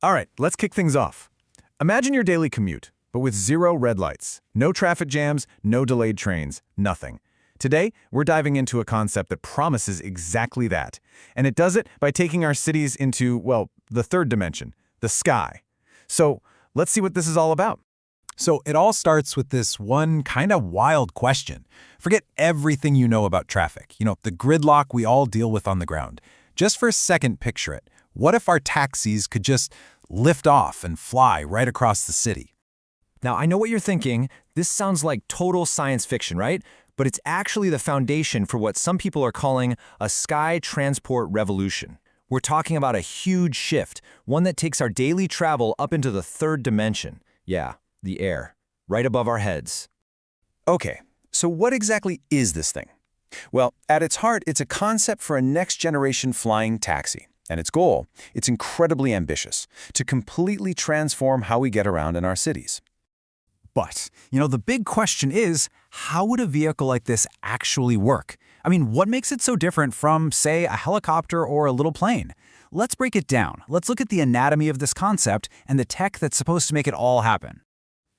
All right, let's kick things off. Imagine your daily commute, but with zero red lights, no traffic jams, no delayed trains, nothing. Today, we're diving into a concept that promises exactly that. And it does it by taking our cities into, well, the third dimension, the sky. So let's see what this is all about. So it all starts with this one kind of wild question. Forget everything you know about traffic, the gridlock we all deal with on the ground. Just for a second, picture it. What if our taxis could just lift off and fly right across the city? Now, I know what you're thinking. This sounds like total science fiction, right? But it's actually the foundation for what some people are calling a sky transport revolution. We're talking about a huge shift, one that takes our daily travel up into the third dimension. Yeah, the air, right above our heads. Okay, so what exactly is this thing? Well, at its heart, it's a concept for a next-generation flying taxi. And its goal, it's incredibly ambitious, to completely transform how we get around in our cities. But, the big question is, how would a vehicle like this actually work? I mean, what makes it so different from, say, a helicopter or a little plane? Let's break it down. Let's look at the anatomy of this concept and the tech that's supposed to make it all happen.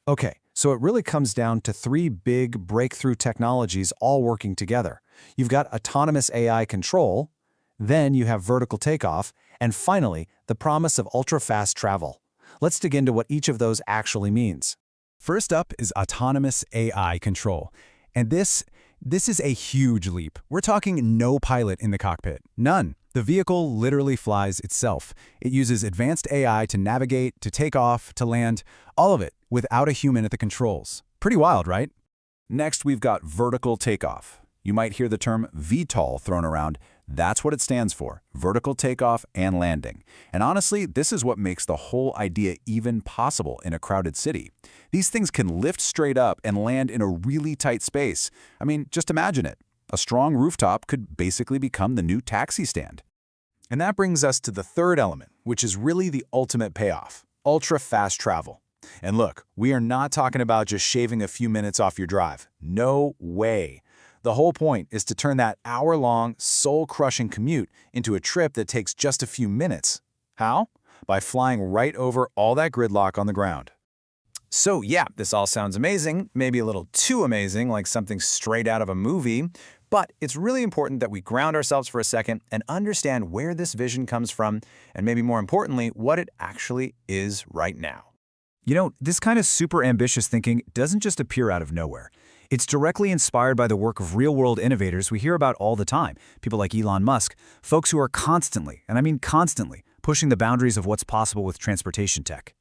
Okay, so it really comes down to three big breakthrough technologies all working together. You've got autonomous AI control, then you have vertical takeoff, and finally, the promise of ultra-fast travel. Let's dig into what each of those actually means. First up is autonomous AI control. And this is a huge leap. We're talking no pilot in the cockpit. None. The vehicle literally flies itself. It uses advanced AI to navigate, to take off, to land, all of it without a human at the controls. Pretty wild, right? Next, we've got vertical takeoff. You might hear the term eVTOL thrown around. That's what it stands for, Vertical Takeoff and Landing. And honestly, this is what makes the whole idea even possible in a crowded city. These things can lift straight up and land in a really tight space. I mean, just imagine it. A strong rooftop could basically become the new taxi stand. And that brings us to the third element, which is really the ultimate payoff, ultra-fast travel. And look, we are not talking about just shaving a few minutes off your drive. No way. The whole point is to turn that hour-long, soul-crushing commute into a trip that takes just a few minutes. How? By flying right over all that gridlock on the ground. So yeah, this all sounds amazing, maybe a little too amazing, like something straight out of a movie, but it's really important that we ground ourselves for a second and understand where this vision comes from, and maybe more importantly, what it actually is right now. This kind of super ambitious thinking doesn't just appear out of nowhere. It's directly inspired by the work of real-world innovators we hear about all the time, people like Elon Musk, folks who are constantly, and I mean constantly, pushing the boundaries of what's possible with transportation tech.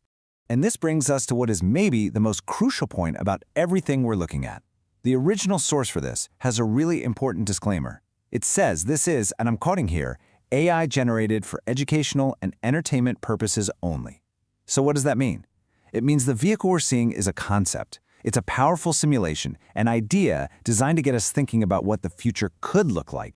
And this brings us to what is maybe the most crucial point about everything we're looking at. The original source for this has a really important disclaimer. It says this is, and I'm quoting here, AI generated for educational and entertainment purposes only. So what does that mean? It means the vehicle we're seeing is a concept. It's a powerful simulation, an idea designed to get us thinking about what the future could look like.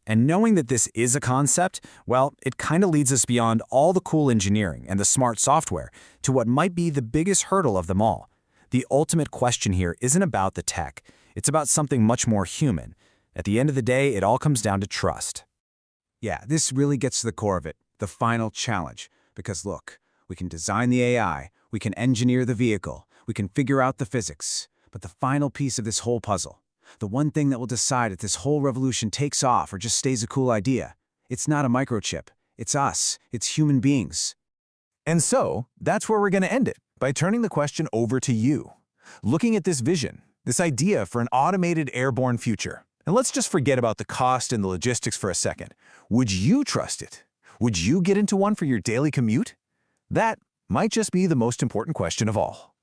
And knowing that this is a concept, well, it kind of leads us beyond all the cool engineering and the smart software to what might be the biggest hurdle of them all. The ultimate question here isn't about the tech. It's about something much more human. At the end of the day, it all comes down to trust. Yeah, this really gets to the core of it, the final challenge. Because look, we can design the AI, we can engineer the vehicle, we can figure out the physics. But the final piece of this whole puzzle, the one thing that will decide if this whole revolution takes off or just stays a cool idea, it's not a microchip. It's us. It's human beings. And so, that's where we're going to end it, by turning the question over to you. Looking at this vision, this idea for an automated airborne future. And let's just forget about the cost and the logistics for a second. Would you trust it? Would you get into one for your daily commute? That might just be the most important question of all.